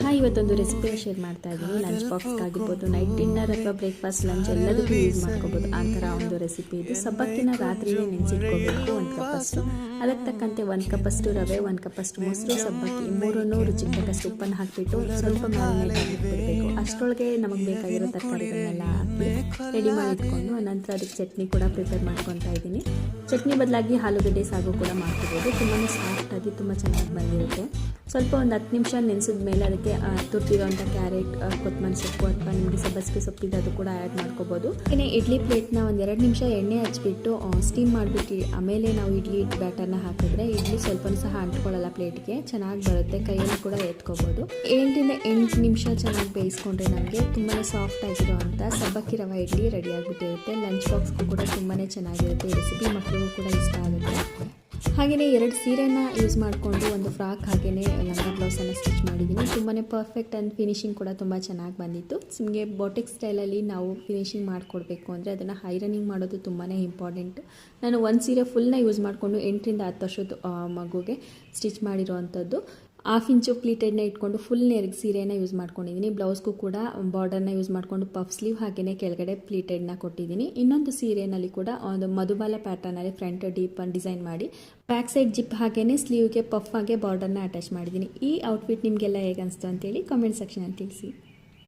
Hi, ಇವತ್ತೊಂದು ರೆಸಿಪಿನ share ಮಾಡ್ತಾ ಇದ್ದೀನಿ. ಲಂಚ್ ಬಾಕ್ಸ್ಗೆ ಆಗಿರ್ಬೋದು, ನೈಟ್ ಡಿನ್ನರ್ ಅಥವಾ ಬ್ರೇಕ್ಫಾಸ್ಟ್, ಲಂಚ್ ಎಲ್ಲದಕ್ಕೂ ಯೂಸ್ ಮಾಡ್ಕೋಬೋದು. ಆ ಥರ ಒಂದು ರೆಸಿಪಿ ಇದು. ಸಬ್ಬಕ್ಕಿನ ರಾತ್ರಿಯೇ ನೆನೆಸಿಟ್ಕೋಬೇಕು 1 ಕಪ್ಪಷ್ಟು. ಅದಕ್ಕೆ ತಕ್ಕಂತೆ 1 ಕಪ್ಪಷ್ಟು ರವೆ, 1 ಕಪ್ಪಷ್ಟು ಮೊಸರು, ಸಬ್ಬಕ್ಕಿ ಮೂರನ್ನು ರುಚಿಗೆ ತಕ್ಕಷ್ಟು ಉಪ್ಪನ್ನು ಹಾಕಿಬಿಟ್ಟು ಸ್ವಲ್ಪ ಮ್ಯಾರಿನೇಟ್ ಆಗಿಬಿಡಬೇಕು. ಅಷ್ಟರೊಳಗೆ ನಮಗೆ ಬೇಕಾಗಿರೋ ತರಕಾರಿಗಳನ್ನೆಲ್ಲ ಹಾಕಿ ರೆಡಿ ಮಾಡಿ ಇಟ್ಕೊಂಡು ನಂತರ ಅದಕ್ಕೆ ಚಟ್ನಿ ಕೂಡ ಪ್ರಿಪೇರ್ ಮಾಡ್ಕೊತಾ ಇದ್ದೀನಿ. ಚಟ್ನಿ ಬದಲಾಗಿ ಆಲೂಗಡ್ಡೆ ಸಾಗು ಕೂಡ ಮಾಡ್ಕೋಬೋದು. ತುಂಬಾ ಸಾಫ್ಟಾಗಿ ತುಂಬ ಚೆನ್ನಾಗಿ ಬಂದಿರುತ್ತೆ. ಸ್ವಲ್ಪ ಒಂದು 10 ನಿಮಿಷ ನೆನೆಸಿದ ಮೇಲೆ ಅದಕ್ಕೆ ತುರ್ತಿರೋಂಥ ಕ್ಯಾರೆಟ್, ಕೊತ್ತಂಬರಿ ಸೊಪ್ಪು ಅಥವಾ ನಿಮಗೆ ಸಬ್ಬಸಿಗೆ ಸೊಪ್ಪಿದೆ ಅದು ಕೂಡ ಆ್ಯಡ್ ಮಾಡ್ಕೋಬೋದು. ಇನ್ನು ಇಡ್ಲಿ ಪ್ಲೇಟ್ನ ಒಂದು 2 ನಿಮಿಷ ಎಣ್ಣೆ ಹಚ್ಬಿಟ್ಟು ಸ್ಟೀಮ್ ಮಾಡಿಬಿಟ್ಟು ಆಮೇಲೆ ನಾವು ಇಡ್ಲಿ ಬ್ಯಾಟರ್ನ ಹಾಕಿದ್ರೆ ಇಡ್ಲಿ ಸ್ವಲ್ಪ ಸಹ ಅಂಟ್ಕೊಳ್ಳಲ್ಲ, ಪ್ಲೇಟ್ಗೆ ಚೆನ್ನಾಗಿ ಬರುತ್ತೆ. ಕೈಯಲ್ಲಿ ಕೂಡ ಎತ್ಕೋಬೋದು. 7ರಿಂದ 8 ನಿಮಿಷ ಚೆನ್ನಾಗಿ ಬೇಯಿಸ್ಕೊಂಡ್ರೆ ನಮಗೆ ತುಂಬಾ ಸಾಫ್ಟ್ ಆಗಿರೋ ಅಂಥ ಸಬ್ಬಕ್ಕಿ ರವೆ ಇಡ್ಲಿ ರೆಡಿ ಆಗಿಬಿಟ್ಟಿರುತ್ತೆ. ಲಂಚ್ ಬಾಕ್ಸ್ಗೂ ಕೂಡ ತುಂಬಾ ಚೆನ್ನಾಗಿರುತ್ತೆ. ಈ ರೆಸಿಪಿ ಮಕ್ಕಳಿಗೂ ಕೂಡ ಇಷ್ಟ ಆಗುತ್ತೆ. ಹಾಗೆಯೇ 2 ಸೀರೆನ ಯೂಸ್ ಮಾಡಿಕೊಂಡು ಒಂದು ಫ್ರಾಕ್ ಹಾಗೆಯೇ ಲಂಗ ಬ್ಲೌಸನ್ನು ಸ್ಟಿಚ್ ಮಾಡಿದ್ದೀನಿ. ತುಂಬಾ ಪರ್ಫೆಕ್ಟ್ ಆ್ಯಂಡ್ ಫಿನಿಶಿಂಗ್ ಕೂಡ ತುಂಬ ಚೆನ್ನಾಗಿ ಬಂದಿತ್ತು. ನಿಮಗೆ ಬೊಟಿಕ್ ಸ್ಟೈಲಲ್ಲಿ ನಾವು ಫಿನಿಶಿಂಗ್ ಮಾಡಿಕೊಡ್ಬೇಕು ಅಂದರೆ ಅದನ್ನು ಐರನಿಂಗ್ ಮಾಡೋದು ತುಂಬಾ ಇಂಪಾರ್ಟೆಂಟ್. ನಾನು 1 ಸೀರೆ ಫುಲ್ನ ಯೂಸ್ ಮಾಡಿಕೊಂಡು 8ರಿಂದ 10 ವರ್ಷದ ಮಗುಗೆ ಸ್ಟಿಚ್ ಮಾಡಿರೋ ಅಂಥದ್ದು. 1/2 ಇಂಚು ಪ್ಲೀಟೆಡ್ನ ಇಟ್ಕೊಂಡು ಫುಲ್ ನೆರಗ್ ಸೀರೆನ ಯೂಸ್ ಮಾಡ್ಕೊಂಡಿದ್ದೀನಿ. ಬ್ಲೌಸ್ಗೂ ಕೂಡ ಬಾರ್ಡರ್ನ ಯೂಸ್ ಮಾಡಿಕೊಂಡು ಪಫ್ ಸ್ಲೀವ್ ಹಾಗೆಯೇ ಕೆಳಗಡೆ ಪ್ಲೀಟೆಡ್ನ ಕೊಟ್ಟಿದ್ದೀನಿ. ಇನ್ನೊಂದು ಸೀರೆಯಲ್ಲಿ ಕೂಡ ಒಂದು ಮಧುಬಾಲ ಪ್ಯಾಟರ್ನಲ್ಲಿ ಫ್ರಂಟ್ ಡೀಪ್ ಡಿಸೈನ್ ಮಾಡಿ ಬ್ಯಾಕ್ ಸೈಡ್ ಜಿಪ್ ಹಾಗೆಯೇ ಸ್ಲೀವ್ಗೆ ಪಫ್ ಹಾಗೆ ಬಾರ್ಡರ್ನ ಅಟ್ಯಾಚ್ ಮಾಡಿದ್ದೀನಿ. ಈ ಔಟ್ಫಿಟ್ ನಿಮಗೆಲ್ಲ ಹೇಗೆ ಅನಿಸ್ತು ಅಂತೇಳಿ ಕಾಮೆಂಟ್ ಸೆಕ್ಷನಲ್ಲಿ ತಿಳಿಸಿ.